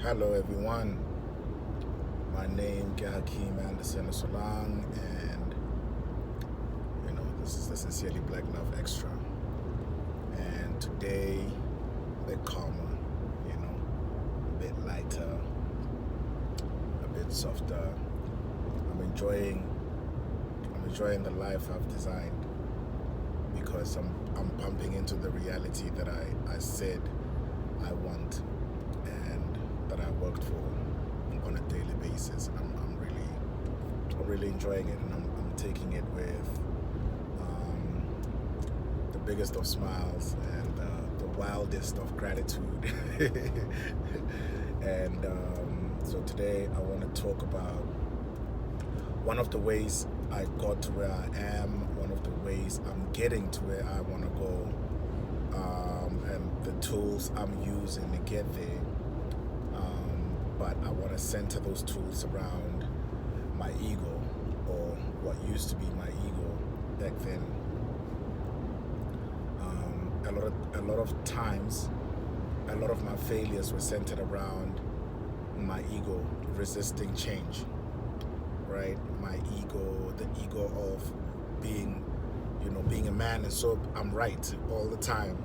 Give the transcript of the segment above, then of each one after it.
Hello everyone, my name is Hakeem Anderson Solang, and this is the Sincerely Black Love Extra. And today, a bit calmer, a bit lighter, a bit softer. I'm enjoying the life I've designed because I'm bumping into the reality that I said I want and that I worked for on a daily basis. I'm really enjoying it, and I'm taking it with the biggest of smiles and the wildest of gratitude. And so today I want to talk about one of the ways I got to where I am, one of the ways I'm getting to where I want to go, and the tools I'm using to get there. But I want to center those tools around my ego, or what used to be my ego back then. A lot of times, a lot of my failures were centered around my ego resisting change, right? My ego, the ego of being a man, and so I'm right all the time,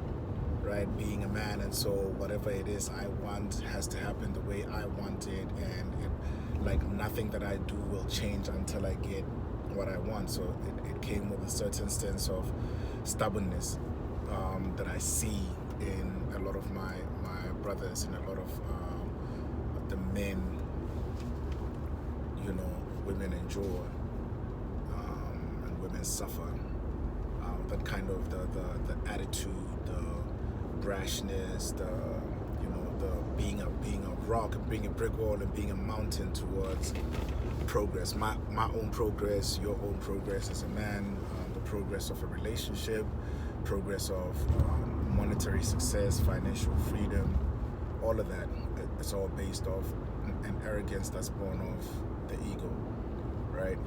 right? Being a man, and so whatever it is I want has to happen the way I want it, and like nothing that I do will change until I get what I want. So it came with a certain sense of stubbornness that I see in a lot of my brothers, and a lot of the men, women endure, and women suffer. That kind of the attitude, the brashness, the being a rock and being a brick wall and being a mountain towards progress. My own progress, your own progress as a man, the progress of a relationship, progress of monetary success, financial freedom, all of that. It's all based off an arrogance that's born of the ego, right?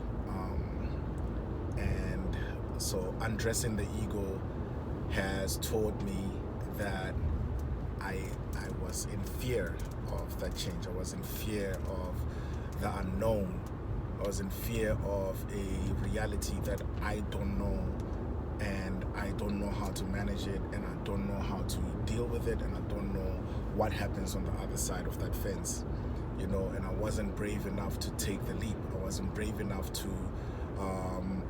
And so undressing the ego has taught me that I was in fear of that change. I was in fear of the unknown. I was in fear of a reality that I don't know, and I don't know how to manage it, and I don't know how to deal with it, and I don't know what happens on the other side of that fence, and I wasn't brave enough to take the leap. I wasn't brave enough to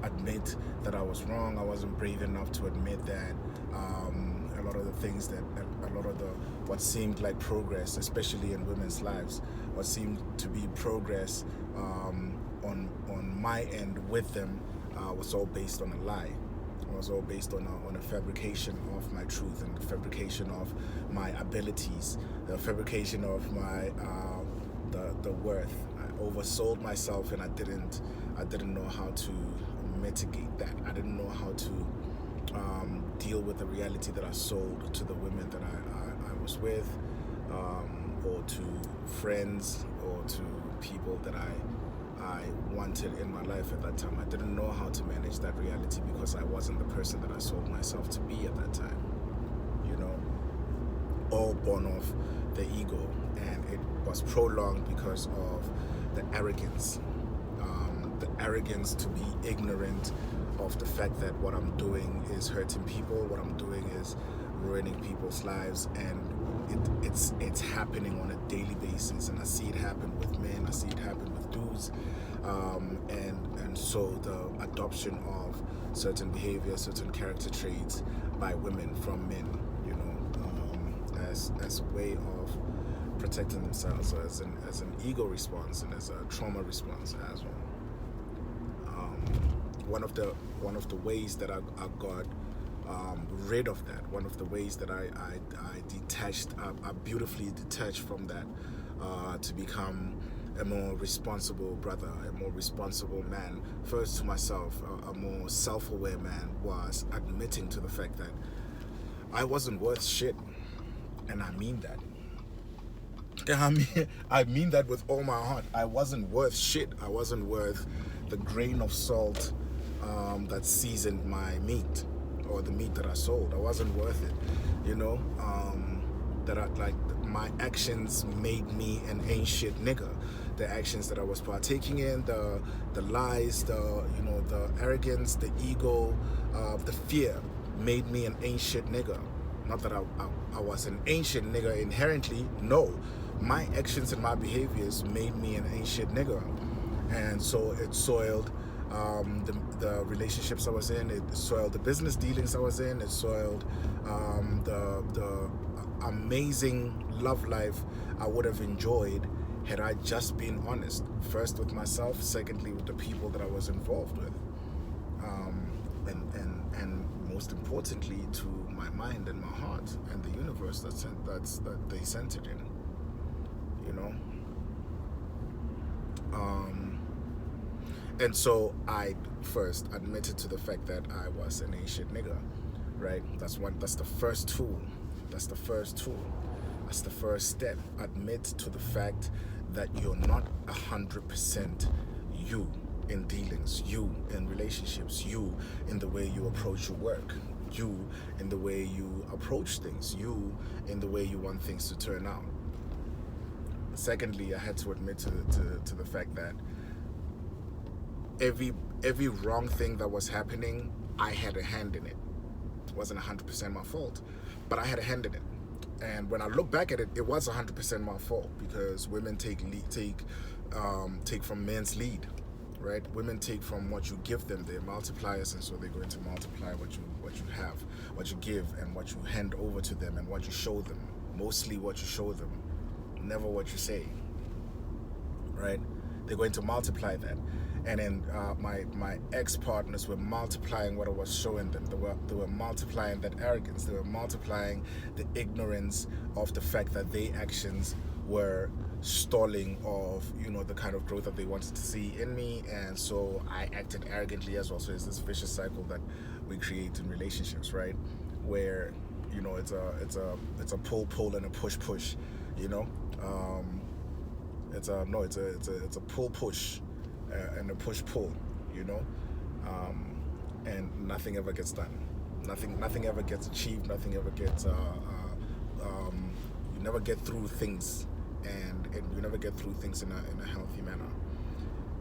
admit that I was wrong. I wasn't brave enough to admit that a lot of the things that what seemed like progress, especially in women's lives, what seemed to be progress on my end with them was all based on a lie. It was all based on a fabrication of my truth, and the fabrication of my abilities, the fabrication of my the worth. I oversold myself, and I didn't know how to mitigate that. I didn't know how to deal with the reality that I sold to the women that I was with, or to friends, or to people that I wanted in my life at that time. I didn't know how to manage that reality because I wasn't the person that I sold myself to be at that time. All born of the ego, and it was prolonged because of the arrogance. The arrogance to be ignorant of the fact that what I'm doing is hurting people, what I'm doing is ruining people's lives, and it's happening on a daily basis. And I see it happen with men, I see it happen with dudes, and so the adoption of certain behavior, certain character traits by women from men, as a way of protecting themselves, as an ego response, and as a trauma response as well. One of the ways that I got rid of that, one of the ways that I detached, I beautifully detached from that, to become a more responsible brother, a more responsible man, first to myself, a more self-aware man, was admitting to the fact that I wasn't worth shit. And I mean that. I mean that with all my heart. I wasn't worth shit. I wasn't worth the grain of salt that seasoned my meat, or the meat that I sold. I wasn't worth it. That I, like my actions made me an ain't shit nigga. The actions that I was partaking in, the lies, the the arrogance, the ego, the fear, made me an ain't shit nigga. Not that I was an ancient nigga inherently. No, my actions and my behaviors made me an ancient nigga, and so it soiled the relationships I was in. It soiled the business dealings I was in. It soiled the amazing love life I would have enjoyed had I just been honest. First with myself, secondly with the people that I was involved with, and most importantly to my mind and my heart and the universe that they centered in. And so I first admitted to the fact that I was an ancient nigga, right? That's the first tool. That's the first tool. That's the first step. Admit to the fact that you're not 100% you in dealings, you in relationships, you in the way you approach your work, you in the way you approach things, you in the way you want things to turn out. Secondly, I had to admit to the fact that every wrong thing that was happening, I had a hand in it. It wasn't 100% my fault, but I had a hand in it. And when I look back at it, it was 100% my fault, because women take from men's lead, right? Women take from what you give them. They're multipliers, and so they're going to multiply what you have, what you give, and what you hand over to them, and what you show them. Mostly what you show them, never what you say, right? They're going to multiply that. And then my ex-partners were multiplying what I was showing them. They were multiplying that arrogance. They were multiplying the ignorance of the fact that their actions were stalling of the kind of growth that they wanted to see in me, and so I acted arrogantly as well. So it's this vicious cycle that we create in relationships, right? Where it's a pull and a push. It's a pull-push and a push-pull, and nothing ever gets done. Nothing ever gets achieved. Nothing ever gets. You never get through things, and you never get through things in a healthy manner.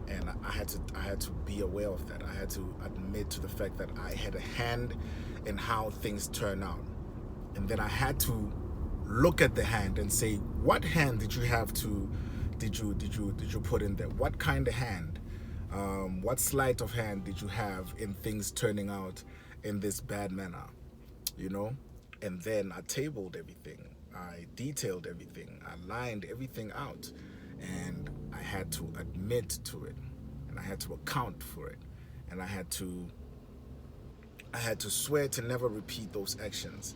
And I had to be aware of that. I had to admit to the fact that I had a hand in how things turn out, and then I had to look at the hand and say, what hand did you have to? Did you put in there? What kind of hand? What sleight of hand did you have in things turning out in this bad manner? And then I tabled everything. I detailed everything. I lined everything out, and I had to admit to it, and I had to account for it, and I had to swear to never repeat those actions,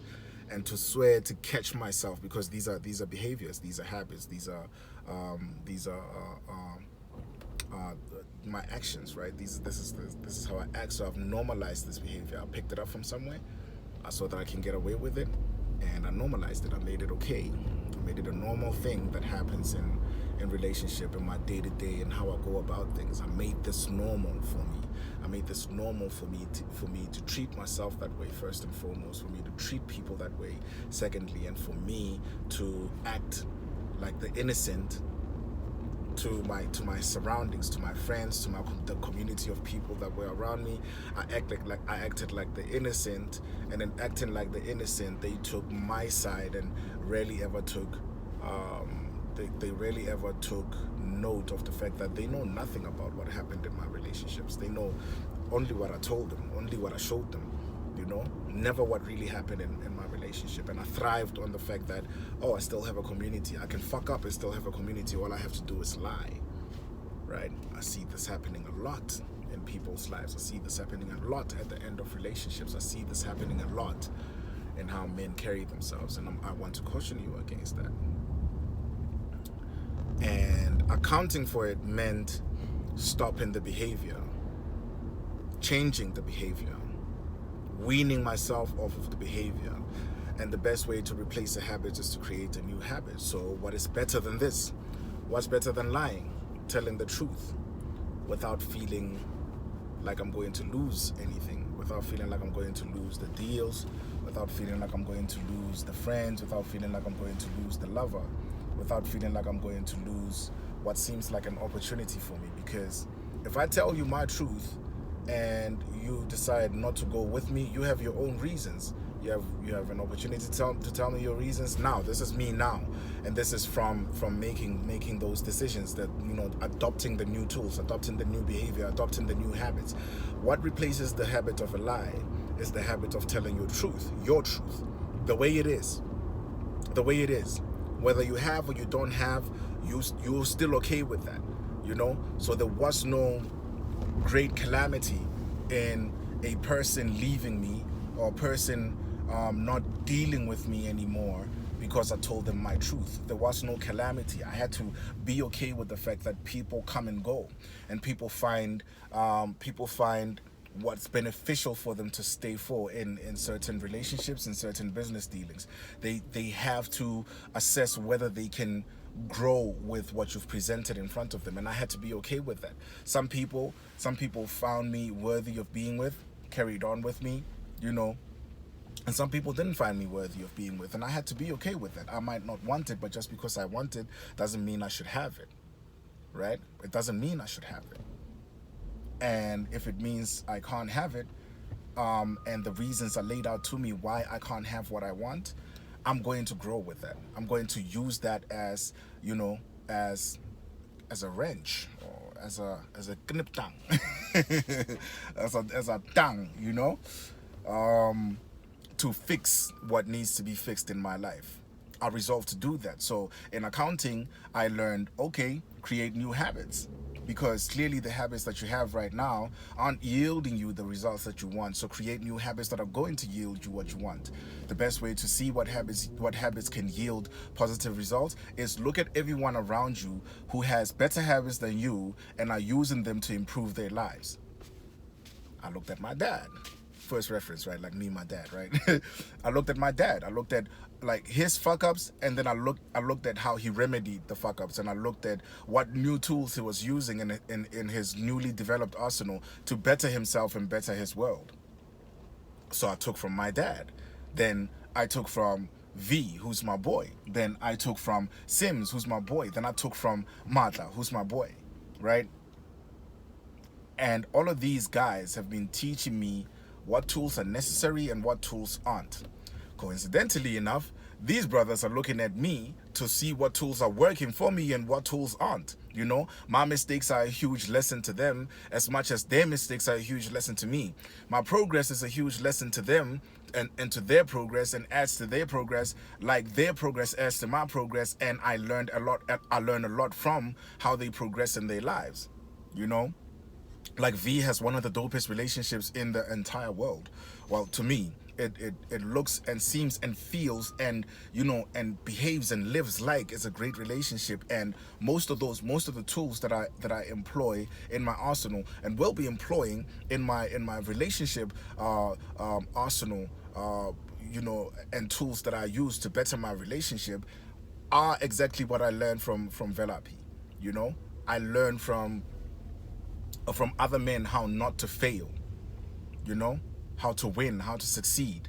and to swear to catch myself, because these are behaviors, these are habits, these are my actions, right? This is how I act. So I've normalized this behavior. I picked it up from somewhere. I saw that I can get away with it, and I normalized it. I made it okay. I made it a normal thing that happens in relationship, in my day-to-day, and how I go about things. I made this normal for me. I made this normal for me to treat myself that way, first and foremost, for me to treat people that way, secondly, and for me to act like the innocent to my surroundings, to my friends, to the community of people that were around me. I acted like the innocent, and in acting like the innocent, they took my side and rarely ever took they rarely ever took note of the fact that they know nothing about what happened in my relationships. They know only what I told them, only what I showed them, never what really happened in my relationship. And I thrived on the fact that, I still have a community. I can fuck up and still have a community. All I have to do is lie, right? I see this happening a lot in people's lives. I see this happening a lot at the end of relationships. I see this happening a lot in how men carry themselves, and I want to caution you against that. And accounting for it meant stopping the behavior, changing the behavior, weaning myself off of the behavior. And the best way to replace a habit is to create a new habit. So what is better than this? What's better than lying, telling the truth without feeling like I'm going to lose anything, without feeling like I'm going to lose the deals, without feeling like I'm going to lose the friends, without feeling like I'm going to lose the lover, without feeling like I'm going to lose what seems like an opportunity for me. Because if I tell you my truth and you decide not to go with me, you have your own reasons. You have an opportunity to tell me your reasons now. This is me now, and this is from making those decisions, that, you know, adopting the new tools, adopting the new behavior, adopting the new habits. What replaces the habit of a lie is the habit of telling your truth, the way it is, whether you have or you don't have, you're still okay with that, you know. So there was no great calamity in a person leaving me, or a person not dealing with me anymore because I told them my truth. There was no calamity. I had to be okay with the fact that people come and go, and people find what's beneficial for them to stay for in certain relationships, in certain business dealings. They have to assess whether they can grow with what you've presented in front of them, and I had to be okay with that. Some people found me worthy of being with, carried on with me, you know, and some people didn't find me worthy of being with, and I had to be okay with that. I might not want it, but just because I want it doesn't mean I should have it, right? It doesn't mean I should have it. And if it means I can't have it, and the reasons are laid out to me why I can't have what I want, I'm going to grow with that. I'm going to use that as, you know, as a wrench, or as a knip tang, as a tang, you know, to fix what needs to be fixed in my life. I resolved to do that. So in accounting, I learned, okay, create new habits, because clearly the habits that you have right now aren't yielding you the results that you want. So create new habits that are going to yield you what you want. The best way to see what habits can yield positive results is look at everyone around you who has better habits than you and are using them to improve their lives. I looked at my dad. First reference, right? Like me and my dad, right? I looked at my dad. I looked at like his fuck ups, and then I looked at how he remedied the fuck ups, and I looked at what new tools he was using in his newly developed arsenal to better himself and better his world. So I took from my dad. Then I took from V, who's my boy. Then I took from Sims, who's my boy. Then I took from Mata, who's my boy, right? And all of these guys have been teaching me what tools are necessary and what tools aren't. Coincidentally enough, these brothers are looking at me to see what tools are working for me and what tools aren't. You know, my mistakes are a huge lesson to them as much as their mistakes are a huge lesson to me. My progress is a huge lesson to them and to their progress, and adds to their progress, like their progress adds to my progress. And I learned a lot from how they progress in their lives, you know. Like V has one of the dopest relationships in the entire world. Well, to me, it looks and seems and feels and, you know, and behaves and lives like it's a great relationship. And most of the tools that I employ in my arsenal and will be employing in my relationship arsenal, you know, and tools that I use to better my relationship are exactly what I learned from Velapi. You know, I learned from other men how not to fail, you know, how to win, how to succeed,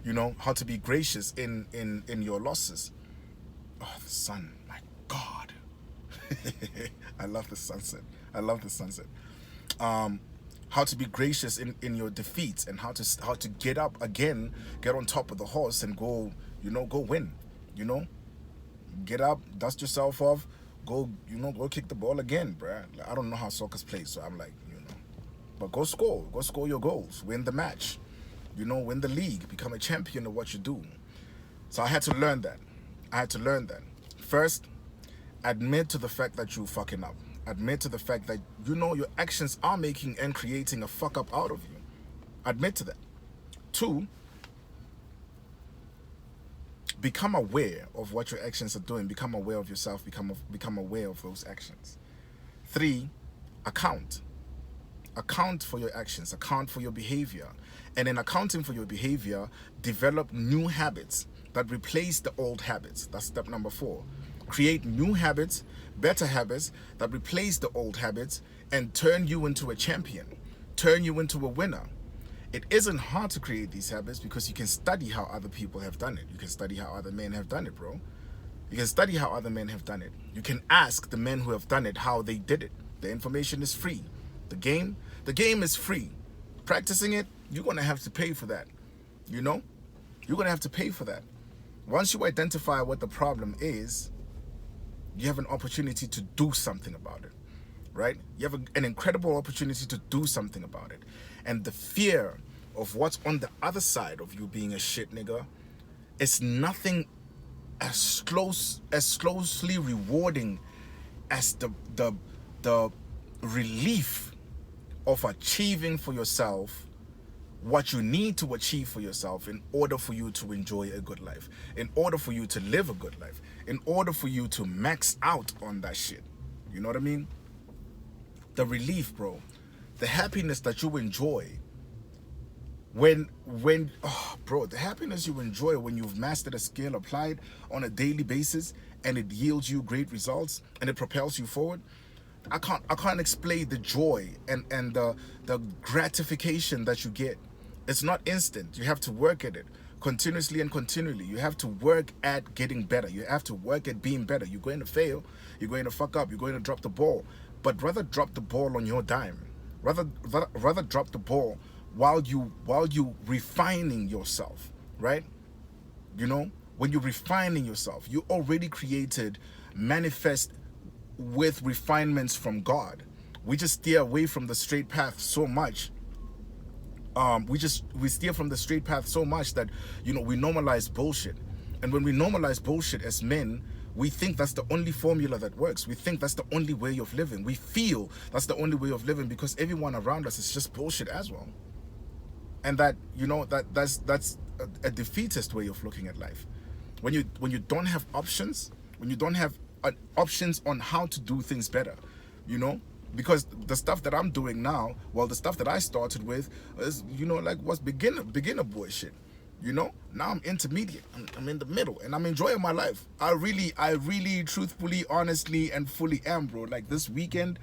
you know, how to be gracious in your losses. Oh, the sun, my God. I love the sunset. How to be gracious in your defeats, and how to get up again, get on top of the horse and go, you know, go win, you know, get up, dust yourself off, go kick the ball again, bruh. Like, I don't know how soccer's played, so I'm like, you know, but go score your goals, win the match, you know, win the league, become a champion of what you do. So I had to learn that. First, admit to the fact that you fucking up. Admit to the fact that, you know, your actions are making and creating a fuck up out of you. Admit to that. 2, become aware of what your actions are doing. Become aware of yourself. Become aware of those actions. 3, account. Account for your actions. Account for your behavior. And in accounting for your behavior, develop new habits that replace the old habits. That's step number 4. Create new habits, better habits that replace the old habits and turn you into a champion. Turn you into a winner. It isn't hard to create these habits because you can study how other people have done it. You can study how other men have done it, bro. You can study how other men have done it. You can ask the men who have done it how they did it. The information is free. The game is free. Practicing it, you're gonna have to pay for that. You know? You're gonna have to pay for that. Once you identify what the problem is, you have an opportunity to do something about it, right? You have an incredible opportunity to do something about it. And the fear of what's on the other side of you being a shit nigga is nothing as closely rewarding as the relief of achieving for yourself what you need to achieve for yourself in order for you to enjoy a good life, in order for you to live a good life, in order for you to max out on that shit. You know what I mean? The relief, bro. The happiness that you enjoy the happiness you enjoy when you've mastered a skill applied on a daily basis and it yields you great results and it propels you forward. I can't explain the joy and the gratification that you get. It's not instant. You have to work at it continuously and continually. You have to work at getting better. You have to work at being better. You're going to fail. You're going to fuck up. You're going to drop the ball. But rather drop the ball on your dime. Rather drop the ball while you refining yourself, right? You know, when you're refining yourself, you already created manifest with refinements from God. We just steer away from the straight path so much. We steer from the straight path so much that, you know, we normalize bullshit. And when we normalize bullshit as men, we think that's the only formula that works. We think that's the only way of living. We feel that's the only way of living because everyone around us is just bullshit as well. And that, you know, that's a defeatist way of looking at life. When you don't have options, when you don't have options on how to do things better, you know, because the stuff that I'm doing now, well, the stuff that I started with is, you know, like was beginner boy shit. You know, now I'm intermediate. I'm in the middle, and I'm enjoying my life. I really, truthfully, honestly, and fully am, bro. Like this weekend,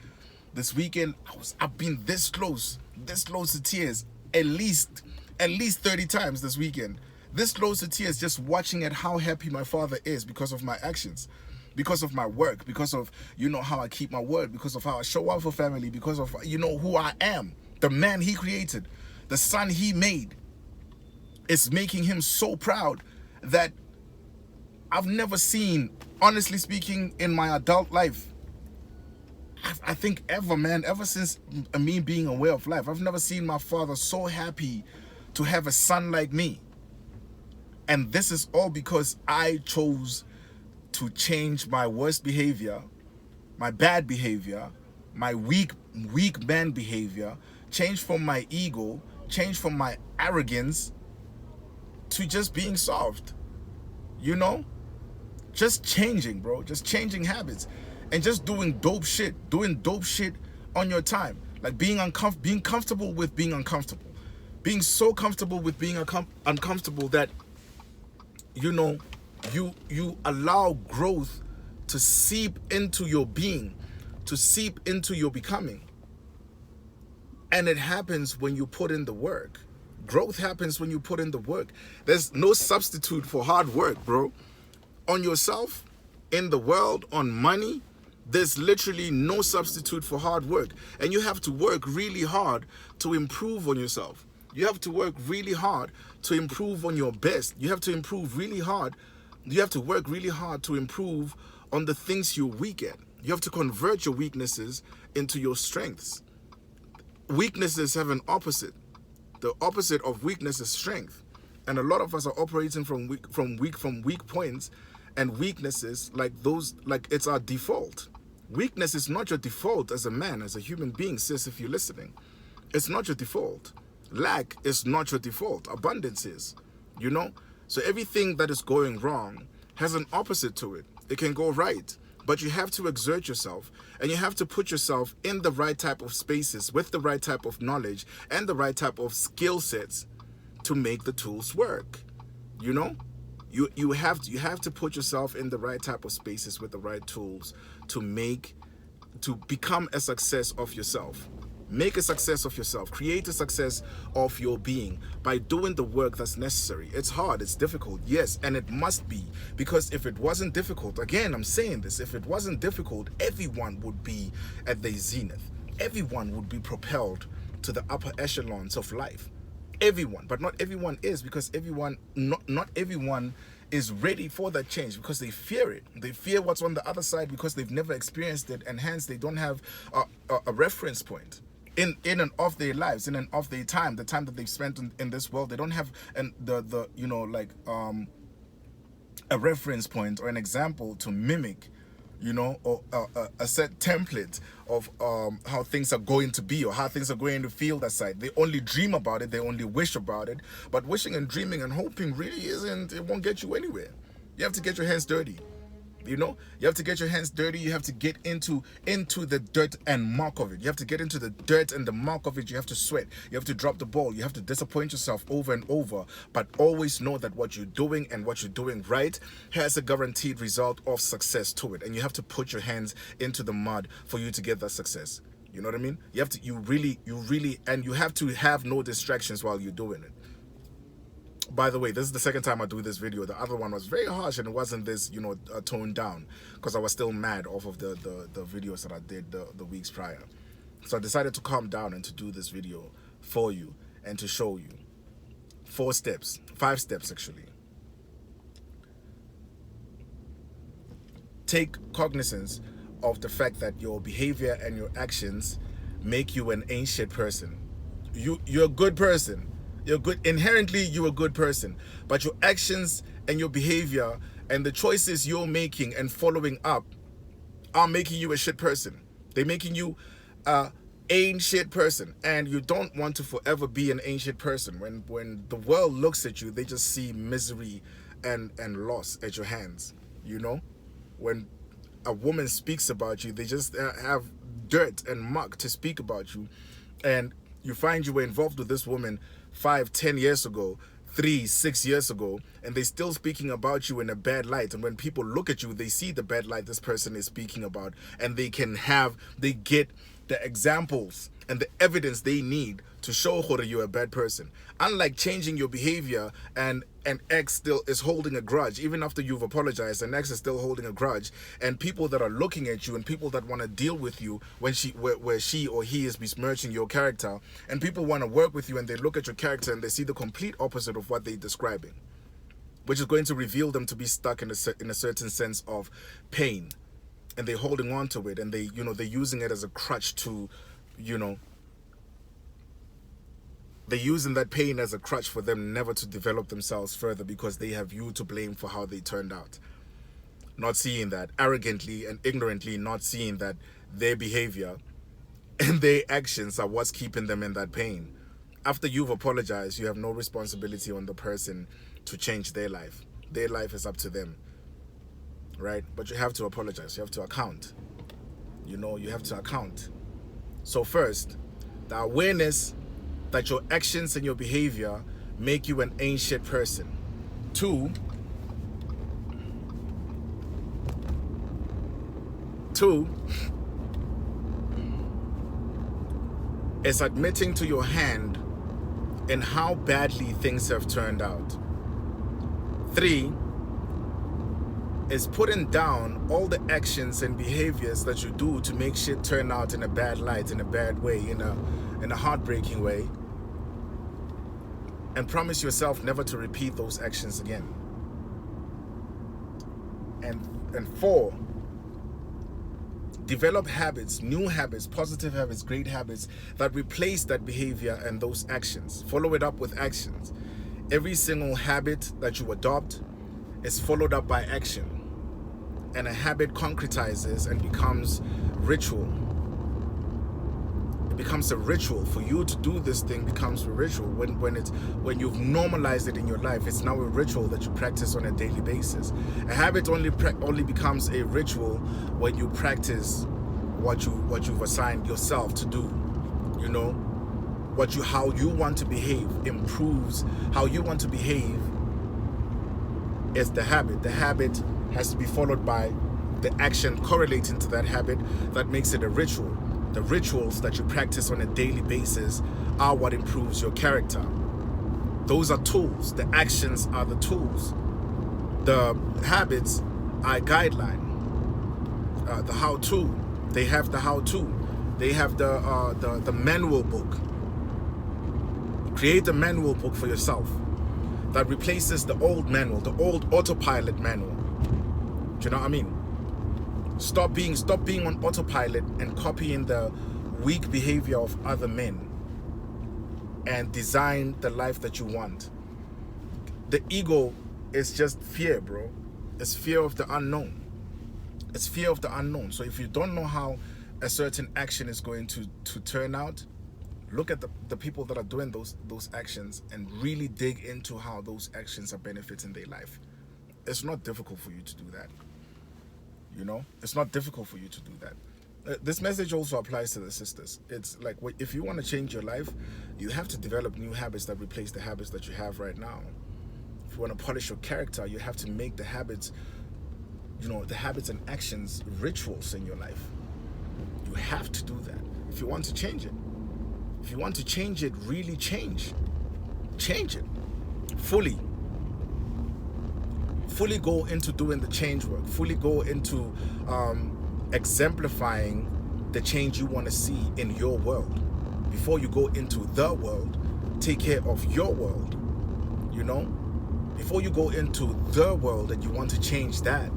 I've been this close to tears at least 30 times this weekend. This close to tears just watching at how happy my father is because of my actions, because of my work, because of, you know, how I keep my word, because of how I show up for family, because of, you know, who I am, the man he created, the son he made. It's making him so proud that I've never seen, honestly speaking, in my adult life. I think ever since me being aware of life, I've never seen my father so happy to have a son like me. And this is all because I chose to change my worst behavior, my bad behavior, my weak man behavior, change from my ego, change from my arrogance, to just being soft, you know? Just changing, bro. Just changing habits and just doing dope shit on your time. Like being comfortable with being uncomfortable. Being so comfortable with being uncomfortable that, you know, you allow growth to seep into your being, to seep into your becoming. And it happens when you put in the work. Growth happens when you put in the work. There's no substitute for hard work, bro. On yourself, in the world, on money, there's literally no substitute for hard work. And you have to work really hard to improve on yourself. You have to work really hard to improve on your best. You have to improve really hard. You have to work really hard to improve on the things you're weak at. You have to convert your weaknesses into your strengths. Weaknesses have an opposite. The opposite of weakness is strength. And a lot of us are operating from weak points and weaknesses like those, like it's our default. Weakness is not your default as a man, as a human being, sis, if you're listening. It's not your default. Lack is not your default. Abundance is, you know? So everything that is going wrong has an opposite to it. It can go right. But you have to exert yourself, and you have to put yourself in the right type of spaces with the right type of knowledge and the right type of skill sets to make the tools work. You know, you have to put yourself in the right type of spaces with the right tools to become a success of yourself. Make a success of yourself. Create a success of your being by doing the work that's necessary. It's hard, it's difficult, yes, and it must be. Because if it wasn't difficult, again, I'm saying this, if it wasn't difficult, everyone would be at their zenith. Everyone would be propelled to the upper echelons of life. Everyone, but not everyone is, because not everyone is ready for that change, because they fear it. They fear what's on the other side because they've never experienced it, and hence they don't have a reference point in and of their lives, in and of their time, the time that they've spent in this world. They don't have the a reference point or an example to mimic, or a set template of how things are going to be or how things are going to feel that side. They only dream about it, they only wish about it, but wishing and dreaming and hoping really it won't get you anywhere. You have to get your hands dirty. You have to get your hands dirty. You have to get into the dirt and muck of it. You have to get into the dirt and the muck of it. You have to sweat. You have to drop the ball. You have to disappoint yourself over and over. But always know that what you're doing and what you're doing right has a guaranteed result of success to it. And you have to put your hands into the mud for you to get that success. You know what I mean? You have to, and you have to have no distractions while you're doing it. By the way, this is the second time I do this video. The other one was very harsh and it wasn't this, toned down, because I was still mad off of the videos that I did the weeks prior. So I decided to calm down and to do this video for you and to show you 5 steps actually. Take cognizance of the fact that your behavior and your actions make you an ancient person. You're a good person. You're good. Inherently, you're a good person. But your actions and your behavior and the choices you're making and following up are making you a shit person. They're making you an ancient person. And you don't want to forever be an ancient person. When the world looks at you, they just see misery and loss at your hands. When a woman speaks about you, they just have dirt and muck to speak about you. And you find you were involved with this woman 5, 10 years ago, 3, 6 years ago, and they're still speaking about you in a bad light. And when people look at you, they see the bad light this person is speaking about, and they get the examples and the evidence they need to show how you're a bad person. Unlike changing your behavior, and an ex still is holding a grudge, even after you've apologized, an ex is still holding a grudge, and people that are looking at you and people that want to deal with you where she or he is besmirching your character, and people want to work with you and they look at your character and they see the complete opposite of what they're describing, which is going to reveal them to be stuck in a certain sense of pain, and they're holding on to it, and they're using it as a crutch to, they're using that pain as a crutch for them never to develop themselves further, because they have you to blame for how they turned out. Not seeing that, arrogantly and ignorantly not seeing that their behavior and their actions are what's keeping them in that pain. After you've apologized, you have no responsibility on the person to change their life. Their life is up to them, right? But you have to apologize. You have to account. You have to account. So first, the awareness that your actions and your behavior make you an ancient person. 2, is admitting to your hand in how badly things have turned out. 3 is putting down all the actions and behaviors that you do to make shit turn out in a bad light, in a bad way, in a heartbreaking way, and promise yourself never to repeat those actions again. And 4, develop habits, new habits, positive habits, great habits that replace that behavior and those actions. Follow it up with actions. Every single habit that you adopt is followed up by action, and a habit concretizes and becomes ritual. It becomes a ritual. For you to do this thing becomes a ritual. When you've normalized it in your life, it's now a ritual that you practice on a daily basis. A habit only becomes a ritual when you practice what you've assigned yourself to do. How you want to behave improves how you want to behave. Is the habit. The habit has to be followed by the action correlating to that habit that makes it a ritual. The rituals that you practice on a daily basis are what improves your character. Those are tools. The actions are the tools. The habits are a guideline. The how-to, they have the how-to. They have the manual book. Create a manual book for yourself that replaces the old manual, the old autopilot manual. Do you know what I mean? Stop being on autopilot and copying the weak behavior of other men, and design the life that you want. The ego is just fear, bro. It's fear of the unknown. It's fear of the unknown. So if you don't know how a certain action is going to turn out, look at the people that are doing those actions and really dig into how those actions are benefiting their life. It's not difficult for you to do that. You know, it's not difficult for you to do that. This message also applies to the sisters. It's like, if you want to change your life, you have to develop new habits that replace the habits that you have right now. If you want to polish your character, you have to make the habits, the habits and actions rituals in your life. You have to do that if you want to change it. If you want to change it, really change it fully. Fully go into doing the change work. Fully go into exemplifying the change you want to see in your world. Before you go into the world, take care of your world. Before you go into the world and you want to change that,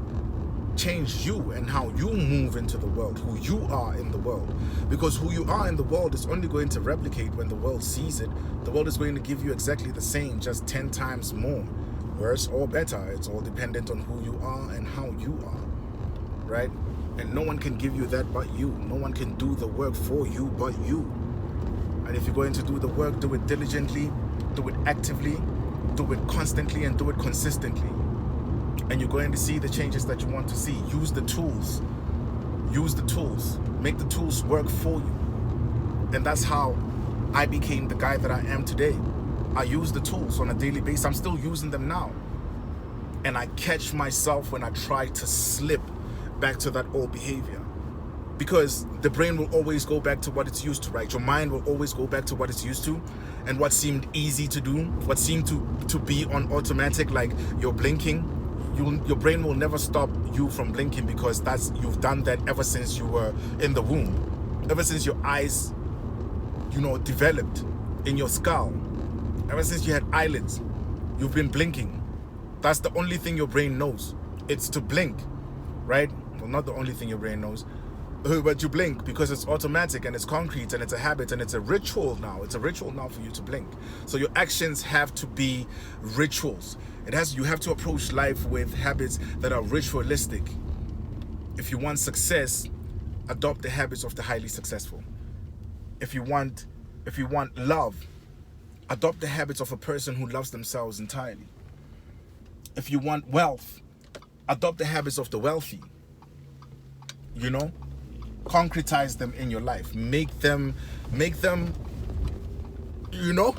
change you and how you move into the world, who you are in the world. Because who you are in the world is only going to replicate when the world sees it. The world is going to give you exactly the same, just 10 times more. Worse or better. It's all dependent on who you are and how you are, right? And no one can give you that but you. No one can do the work for you but you. And if you're going to do the work, do it diligently, do it actively, do it constantly, and do it consistently. And you're going to see the changes that you want to see. Use the tools. Use the tools. Make the tools work for you. And that's how I became the guy that I am today. I use the tools on a daily basis. I'm still using them now. And I catch myself when I try to slip back to that old behavior. Because the brain will always go back to what it's used to, right? Your mind will always go back to what it's used to. And what seemed easy to do, what seemed to be on automatic, like you're blinking, your brain will never stop you from blinking, because you've done that ever since you were in the womb. Ever since your eyes, developed in your skull. Ever since you had eyelids, you've been blinking. That's the only thing your brain knows. It's to blink, right? Well, not the only thing your brain knows, but you blink because it's automatic and it's concrete and it's a habit and it's a ritual now. It's a ritual now for you to blink. So your actions have to be rituals. You have to approach life with habits that are ritualistic. If you want success, adopt the habits of the highly successful. If you want love, adopt the habits of a person who loves themselves entirely. If you want wealth, adopt the habits of the wealthy. Concretize them in your life. Make them they're not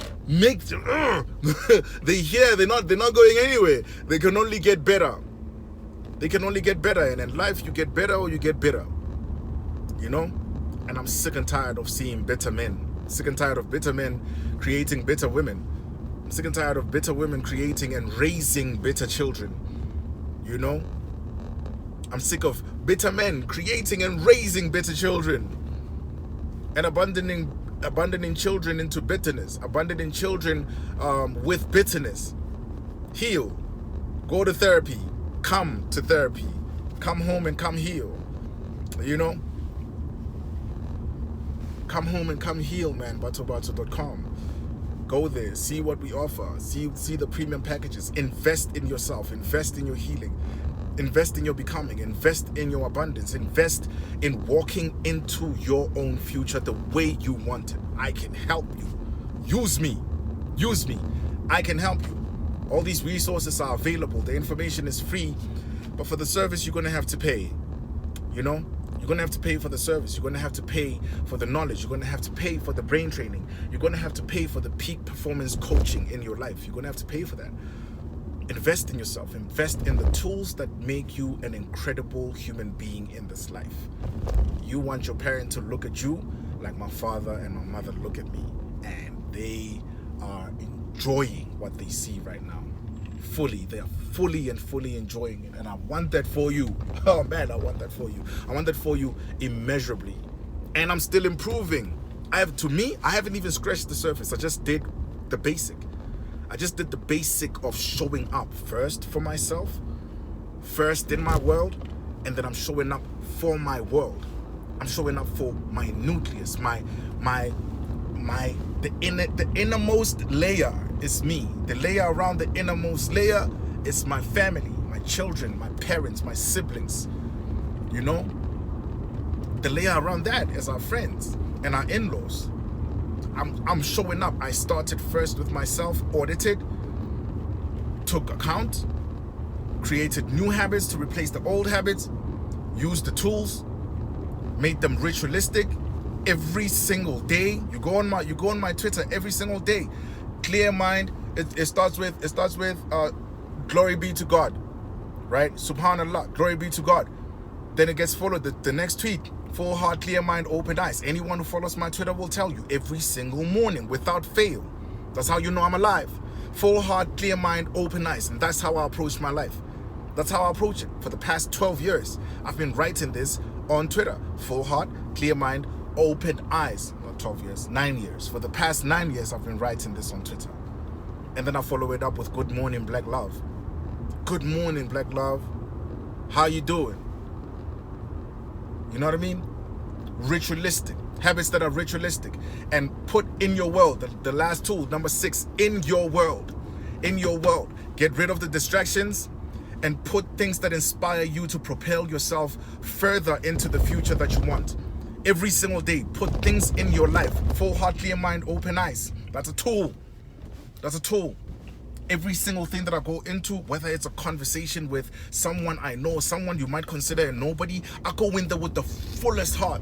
going anywhere. They can only get better. And in life you get better or you get bitter. And I'm sick and tired of seeing bitter men. Sick and tired of bitter men creating bitter women. I'm sick and tired of bitter women creating and raising bitter children. I'm sick of bitter men creating and raising bitter children, and abandoning children into bitterness, abandoning children with bitterness. Heal. Go to therapy. Come to therapy. Come home and come heal. Come home and come heal, man. Batobato.com. Go there. See what we offer. See the premium packages. Invest in yourself. Invest in your healing. Invest in your becoming. Invest in your abundance. Invest in walking into your own future the way you want it. I can help you. Use me. I can help you. All these resources are available. The information is free. But for the service, you're going to have to pay. You're going to have to pay for the service. You're going to have to pay for the knowledge. You're going to have to pay for the brain training. You're going to have to pay for the peak performance coaching in your life. You're going to have to pay for that. Invest in yourself. Invest in the tools that make you an incredible human being in this life. You want your parent to look at you like my father and my mother look at me, and they are enjoying what they see right now. They are fully enjoying it, and I want that for you. Oh man, I want that for you. I want that for you immeasurably, and I'm still improving. I haven't even scratched the surface. I just did the basic. I just did the basic of showing up first for myself, first in my world, and then I'm showing up for my world. I'm showing up for my nucleus, the innermost layer is me. The layer around the innermost layer is my family, my children, my parents, my siblings. You know, the layer around that is our friends and our in-laws. I'm showing up. I started first with myself, audited, took account, created new habits to replace the old habits, used the tools, made them ritualistic. Every single day, you go on my Twitter every single day. Clear mind. It starts with glory be to God, right? Subhanallah, glory be to God. Then it gets followed the next tweet. Full heart, clear mind, open eyes. Anyone who follows my Twitter will tell you every single morning without fail. That's how you know I'm alive. Full heart, clear mind, open eyes. And that's how I approach my life. That's how I approach it. For the past 12 years, I've been writing this on Twitter. Full heart, clear mind, open eyes. Not 12 years, 9 years. For the past 9 years, I've been writing this on Twitter. And then I follow it up with good morning, black love. Good morning, black love. How you doing? You know what I mean? Ritualistic. Habits that are ritualistic. And put in your world, the last tool, number 6, in your world. In your world. Get rid of the distractions and put things that inspire you to propel yourself further into the future that you want. Every single day, put things in your life. Full heart, clear mind, open eyes. That's a tool. That's a tool. Every single thing that I go into, whether it's a conversation with someone I know, someone you might consider a nobody, I go in there with the fullest heart.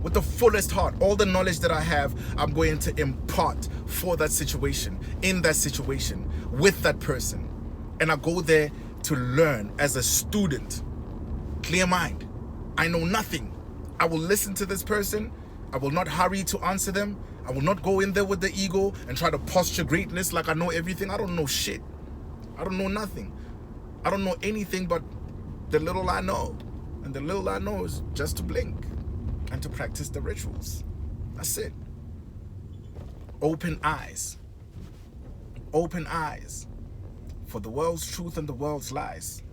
With the fullest heart. All the knowledge that I have, I'm going to impart for that situation, in that situation, with that person. And I go there to learn as a student. Clear mind. I know nothing. I will listen to this person. I will not hurry to answer them. I will not go in there with the ego and try to posture greatness like I know everything. I don't know shit. I don't know nothing. I don't know anything but the little I know. And the little I know is just to blink and to practice the rituals. That's it. Open eyes. Open eyes for the world's truth and the world's lies.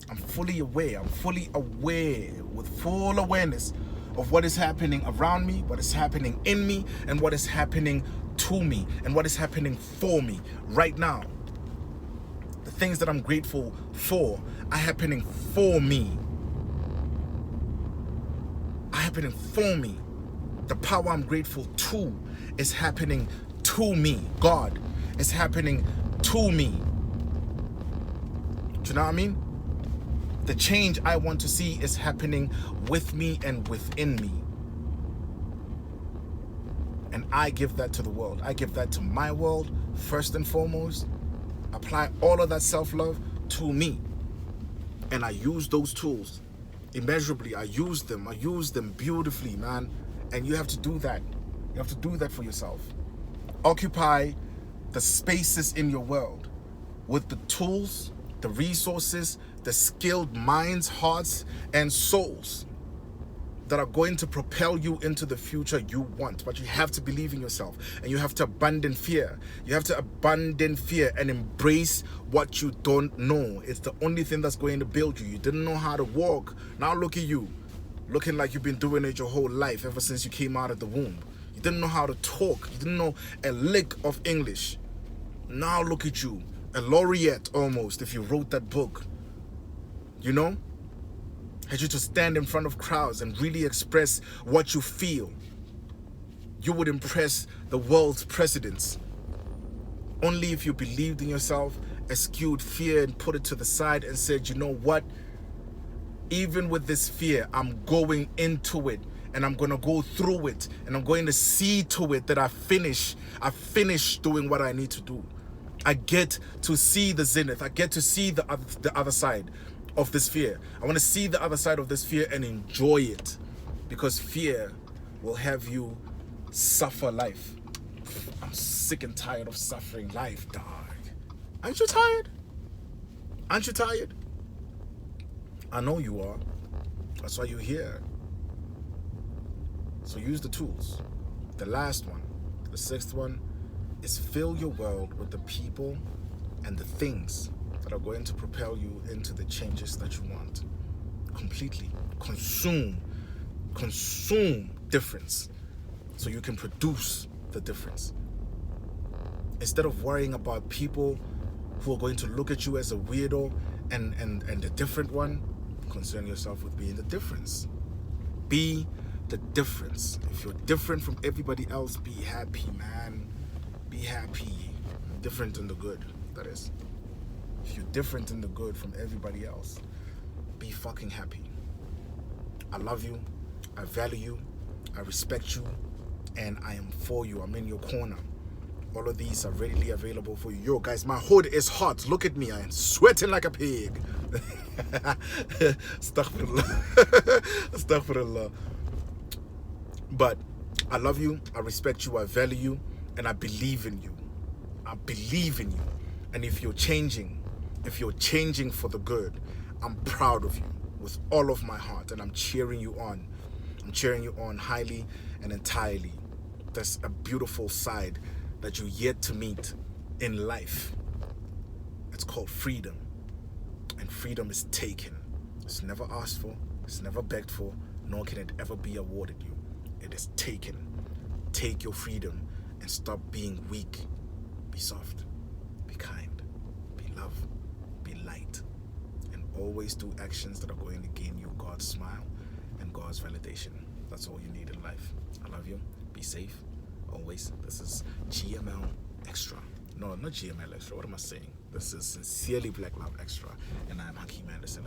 I'm fully aware. I'm fully aware with full awareness of what is happening around me, what is happening in me, and what is happening to me, and what is happening for me right now. The things that I'm grateful for are happening for me. Are happening for me. The power I'm grateful to is happening to me. God is happening to me. Do you know what I mean? The change I want to see is happening with me and within me. And I give that to the world. I give that to my world, first and foremost. Apply all of that self-love to me. And I use those tools immeasurably. I use them beautifully, man. And you have to do that. You have to do that for yourself. Occupy the spaces in your world with the tools, the resources, the skilled minds, hearts, and souls that are going to propel you into the future you want. But you have to believe in yourself, and you have to abandon fear. You have to abandon fear and embrace what you don't know. It's the only thing that's going to build you. You didn't know how to walk. Now look at you, looking like you've been doing it your whole life, ever since you came out of the womb. You didn't know how to talk. You didn't know a lick of English. Now look at you, a laureate almost, if you wrote that book. You know? Had you to stand in front of crowds and really express what you feel, you would impress the world's presidents. Only if you believed in yourself, eschewed fear and put it to the side and said, you know what? Even with this fear, I'm going into it, and I'm going to go through it, and I'm going to see to it that I finish doing what I need to do. I get to see the zenith. I get to see the other side of this fear. I want to see the other side of this fear and enjoy it, because fear will have you suffer life. I'm sick and tired of suffering life, dog. Aren't you tired? Aren't you tired? I know you are. That's why you're here. So use the tools. The last one, the sixth one, is fill your world with the people and the things that are going to propel you into the changes that you want. Completely. Consume difference so you can produce the difference. Instead of worrying about people who are going to look at you as a weirdo and the different one, concern yourself with being the difference. Be the difference. If you're different from everybody else, be happy, man. Be happy. Different in the good, that is. If you're different in the good from everybody else, be fucking happy. I love you. I value you. I respect you. And I am for you. I'm in your corner. All of these are readily available for you. Yo, guys, my hood is hot. Look at me. I am sweating like a pig. Astaghfirullah. Astaghfirullah. But I love you. I respect you. I value you. And I believe in you. I believe in you. And if you're changing for the good, I'm proud of you with all of my heart. And I'm cheering you on. I'm cheering you on highly and entirely. That's a beautiful side that you're yet to meet in life. It's called freedom. And freedom is taken. It's never asked for. It's never begged for. Nor can it ever be awarded you. It is taken. Take your freedom and stop being weak. Be soft. Be kind. Be love. Be light. And always do actions that are going to gain you God's smile and God's validation. That's all you need in life. I love you. Be safe. Always. This is GML Extra. No, not GML Extra. What am I saying? This is Sincerely Black Love Extra. And I am Hakeem Anderson.